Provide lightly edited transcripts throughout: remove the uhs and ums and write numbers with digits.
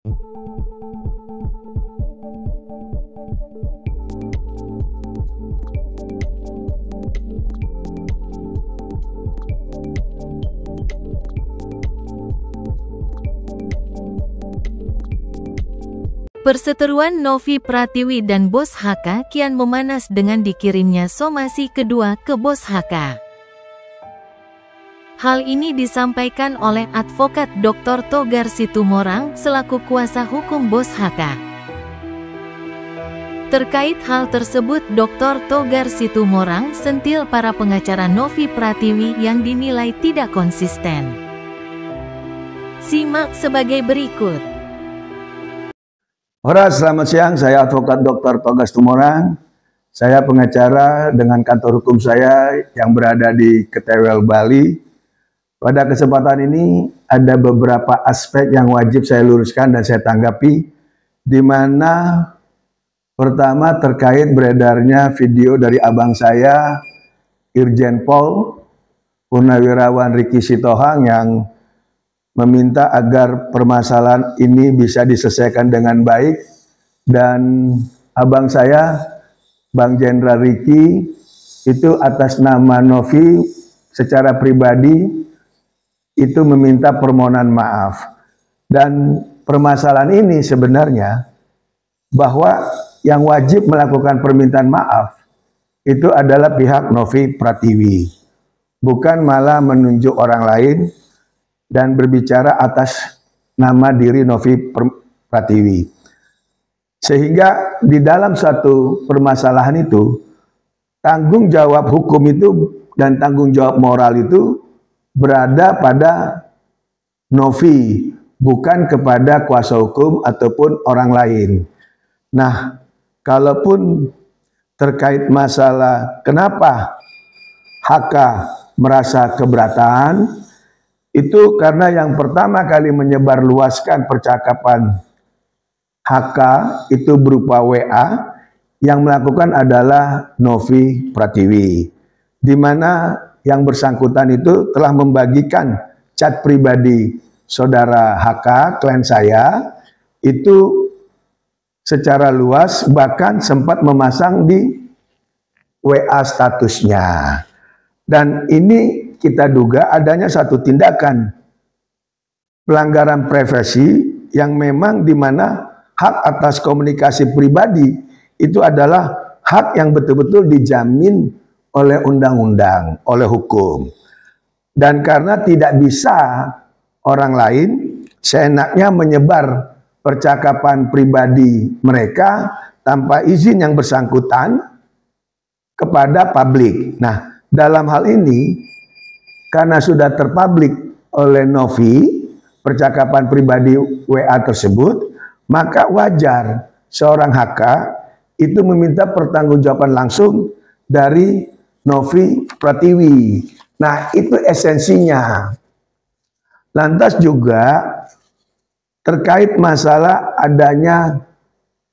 Perseteruan Novi Pratiwi dan Bos HK kian memanas dengan dikirimnya somasi kedua ke Bos HK. Hal ini disampaikan oleh advokat Dr. Togar Situmorang selaku kuasa hukum Bos HK. Terkait hal tersebut, Dr. Togar Situmorang sentil para pengacara Novi Pratiwi yang dinilai tidak konsisten. Simak sebagai berikut. Horas, selamat siang. Saya advokat Dr. Togar Situmorang. Saya pengacara dengan kantor hukum saya yang berada di Ketewel, Bali. Pada kesempatan ini ada beberapa aspek yang wajib saya luruskan dan saya tanggapi, di mana pertama terkait beredarnya video dari abang saya, Irjen Pol Purnawirawan Riki Sitohang, yang meminta agar permasalahan ini bisa diselesaikan dengan baik, dan abang saya, Bang Jenderal Riki, itu atas nama Novi secara pribadi itu meminta permohonan maaf. Dan permasalahan ini sebenarnya bahwa yang wajib melakukan permintaan maaf itu adalah pihak Novi Pratiwi, bukan malah menunjuk orang lain dan berbicara atas nama diri Novi Pratiwi. Sehingga di dalam satu permasalahan itu, tanggung jawab hukum itu dan tanggung jawab moral itu berada pada Novi, bukan kepada kuasa hukum ataupun orang lain. Nah, kalaupun terkait masalah kenapa HK merasa keberatan, itu karena yang pertama kali menyebarluaskan percakapan HK itu berupa WA, yang melakukan adalah Novi Pratiwi, di mana yang bersangkutan itu telah membagikan chat pribadi saudara HK, klien saya, itu secara luas, bahkan sempat memasang di WA statusnya. Dan ini kita duga adanya satu tindakan pelanggaran privasi yang memang di mana hak atas komunikasi pribadi itu adalah hak yang betul-betul dijamin oleh undang-undang, oleh hukum. Dan karena tidak bisa orang lain seenaknya menyebar percakapan pribadi mereka tanpa izin yang bersangkutan kepada publik. Nah, dalam hal ini, karena sudah terpublik oleh Novi percakapan pribadi WA tersebut, maka wajar seorang HK itu meminta pertanggungjawaban langsung dari Novi Pratiwi. Nah, itu esensinya. Lantas juga terkait masalah adanya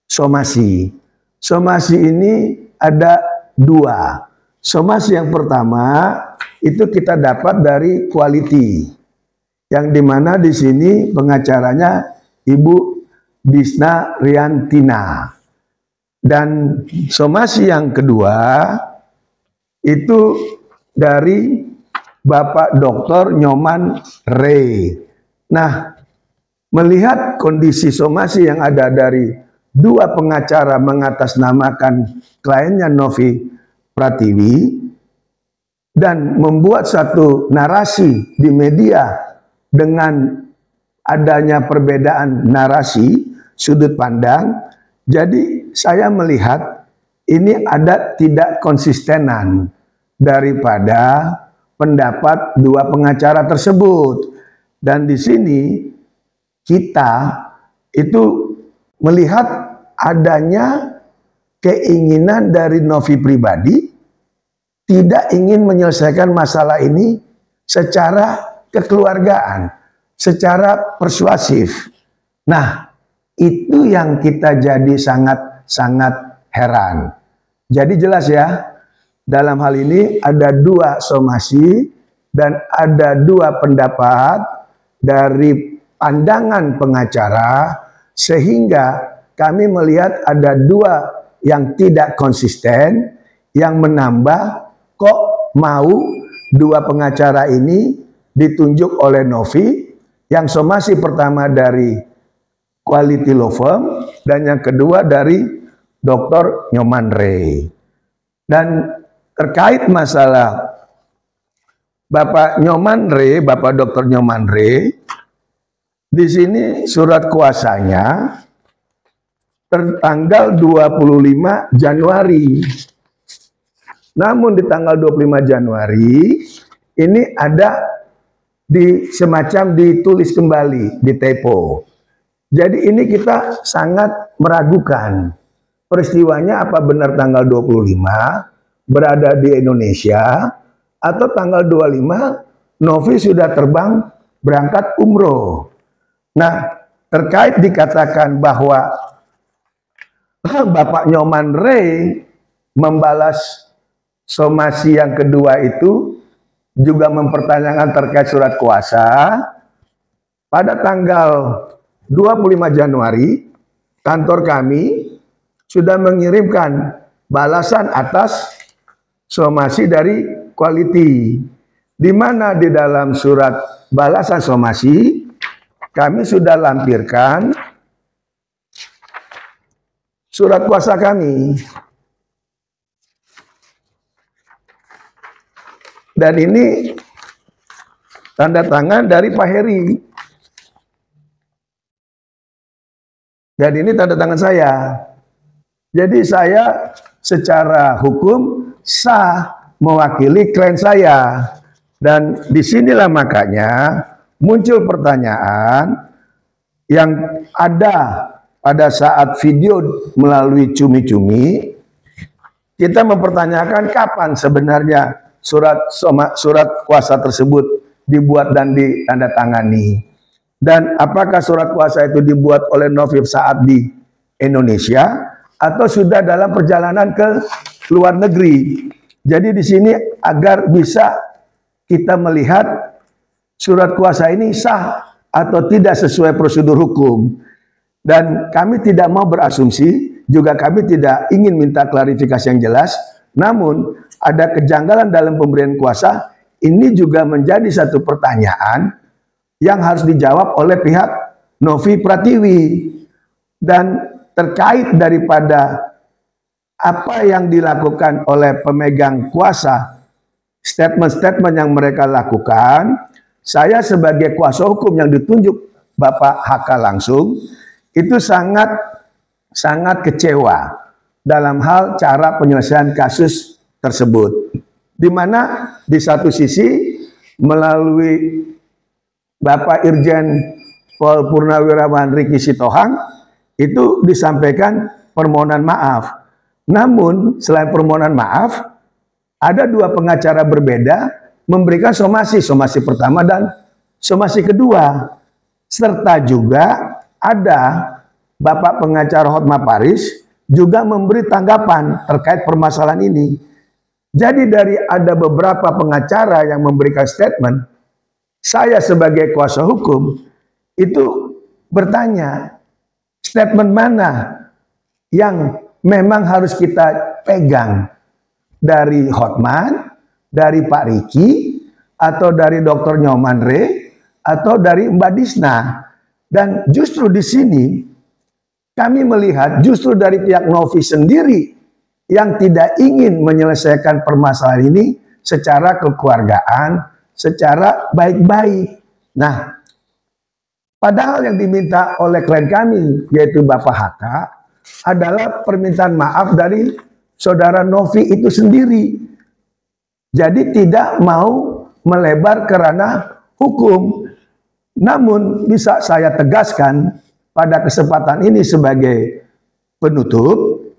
somasi. Somasi ini ada dua. Somasi yang pertama itu kita dapat dari Quality, yang dimana di sini pengacaranya Ibu Disna Riantina. Dan somasi yang kedua itu dari Bapak Dr. Nyoman Rey. Nah, melihat kondisi somasi yang ada dari dua pengacara mengatasnamakan kliennya Novi Pratiwi dan membuat satu narasi di media dengan adanya perbedaan narasi, sudut pandang, jadi saya melihat ini ada tidak konsistenan daripada pendapat dua pengacara tersebut. Dan di sini kita itu melihat adanya keinginan dari Novi pribadi tidak ingin menyelesaikan masalah ini secara kekeluargaan, secara persuasif. Nah, itu yang kita jadi sangat heran. Jadi jelas ya, dalam hal ini ada dua somasi dan ada dua pendapat dari pandangan pengacara Sehingga kami melihat ada dua yang tidak konsisten, yang menambah kok mau dua pengacara ini ditunjuk oleh Novi, yang somasi pertama dari Quality Law Firm dan yang kedua dari Dr. Nyoman Ray. Dan terkait masalah Bapak Nyoman Ray, Bapak Dr. Nyoman Ray, di sini surat kuasanya tertanggal 25 Januari. Namun di tanggal 25 Januari ini ada semacam ditulis kembali, ditepo. Jadi ini kita sangat meragukan peristiwanya apa benar tanggal 25 berada di Indonesia atau tanggal 25 Novi sudah terbang berangkat umroh. Nah, terkait dikatakan bahwa Bapak Nyoman Ray membalas somasi yang kedua itu juga mempertanyakan terkait surat kuasa. Pada tanggal 25 Januari, kantor kami sudah mengirimkan balasan atas somasi dari Quality, di mana di dalam surat balasan somasi kami sudah lampirkan surat kuasa kami. Dan ini tanda tangan dari Pak Heri. Dan ini tanda tangan saya. Jadi saya secara hukum sah mewakili klien saya. Dan disinilah makanya muncul pertanyaan yang ada pada saat video melalui Cumi-Cumi. Kita mempertanyakan kapan sebenarnya surat kuasa tersebut dibuat dan ditandatangani. Dan apakah surat kuasa itu dibuat oleh Novi saat di Indonesia atau sudah dalam perjalanan ke luar negeri. Jadi di sini agar bisa kita melihat surat kuasa ini sah atau tidak sesuai prosedur hukum. Dan kami tidak mau berasumsi, juga kami tidak ingin minta klarifikasi yang jelas. Namun ada kejanggalan dalam pemberian kuasa, ini juga menjadi satu pertanyaan yang harus dijawab oleh pihak Novi Pratiwi. Dan terkait daripada apa yang dilakukan oleh pemegang kuasa, statement-statement yang mereka lakukan, saya sebagai kuasa hukum yang ditunjuk Bapak HK langsung, itu sangat kecewa dalam hal cara penyelesaian kasus tersebut. Di mana di satu sisi melalui Bapak Irjen Pol Purnawirawan Riki Sitohang itu disampaikan permohonan maaf. Namun selain permohonan maaf, ada dua pengacara berbeda memberikan somasi pertama dan somasi kedua. Serta juga ada Bapak pengacara Hotma Paris juga memberi tanggapan terkait permasalahan ini. Jadi dari ada beberapa pengacara yang memberikan statement, saya sebagai kuasa hukum itu bertanya, statement mana yang memang harus kita pegang dari Hotman, dari Pak Riki, atau dari Dr. Nyoman Ray, atau dari Mbak Disna. Dan justru di sini kami melihat justru dari pihak Novi sendiri yang tidak ingin menyelesaikan permasalahan ini secara kekeluargaan, secara baik-baik. Nah, padahal yang diminta oleh klien kami, yaitu Bapak HK, adalah permintaan maaf dari saudara Novi itu sendiri. Jadi tidak mau melebar ke ranah hukum. Namun bisa saya tegaskan pada kesempatan ini sebagai penutup,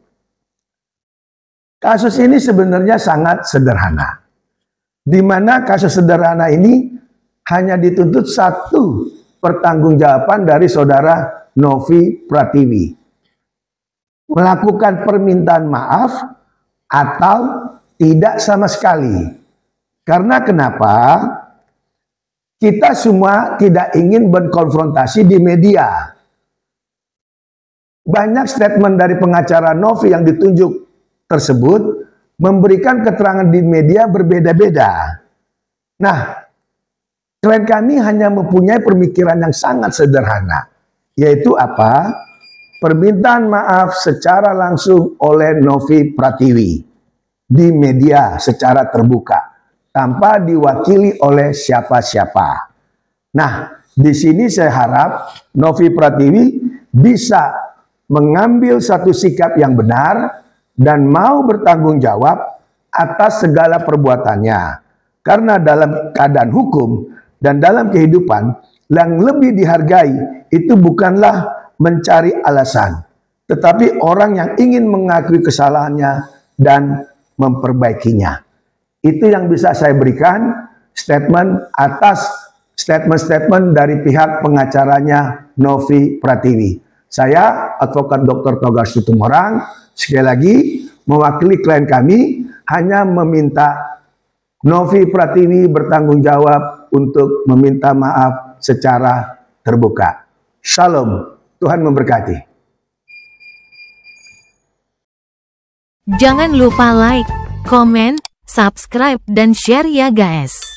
kasus ini sebenarnya sangat sederhana. Di mana kasus sederhana ini hanya dituntut satu pertanggungjawaban dari saudara Novi Pratiwi. Melakukan permintaan maaf atau tidak sama sekali. Karena kenapa? Kita semua tidak ingin berkonfrontasi di media. banyak statement dari pengacara Novi yang ditunjuk tersebut memberikan keterangan di media berbeda-beda. Nah, klien kami hanya mempunyai pemikiran yang sangat sederhana, yaitu apa? Permintaan maaf secara langsung oleh Novi Pratiwi di media secara terbuka, tanpa diwakili oleh siapa-siapa. Nah, di sini saya harap Novi Pratiwi bisa mengambil satu sikap yang benar dan mau bertanggung jawab atas segala perbuatannya. Karena dalam keadaan hukum dan dalam kehidupan, yang lebih dihargai itu bukanlah mencari alasan, tetapi orang yang ingin mengakui kesalahannya dan memperbaikinya. Itu yang bisa saya berikan statement atas statement-statement dari pihak pengacaranya Novi Pratiwi. Saya, Advokat Dr. Togar Situmorang, sekali lagi mewakili klien kami, hanya meminta Novi Pratiwi bertanggung jawab untuk meminta maaf secara terbuka. Shalom, Tuhan memberkati. Jangan lupa like, komen, subscribe, dan share ya guys.